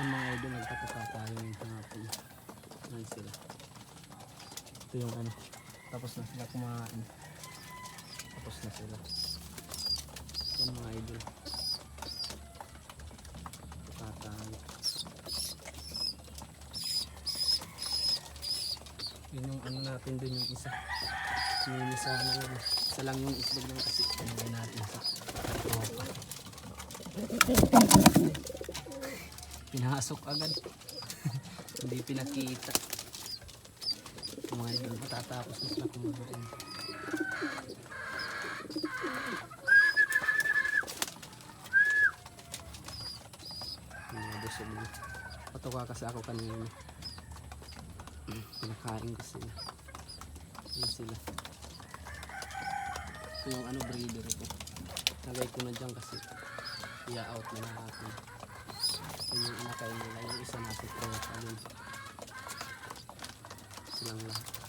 Yung mga idol, nagpatuka tayo yung hapon. Ayan sila. Ito yung ano. Tapos na sila kumain. Tapos na sila. Yan mga idol. Tuka tayo. Yun yung ano natin dun yung isa. Sinimisa na yun. Isa lang yung islog lang kasi. Pinagay natin sa tropa. Pinasok agad. Hindi pinakita. Mga idol, matatapos na sila kumakain. Busog na. Patuka kasi ako kanina. Pinakain ko sila. Yan sila. Ito yung ano breeder ko. Lagay ko na dyan kasi i-out na natin. Yun yung inakain nila. Yung isa nasa tropa. Silang lahat.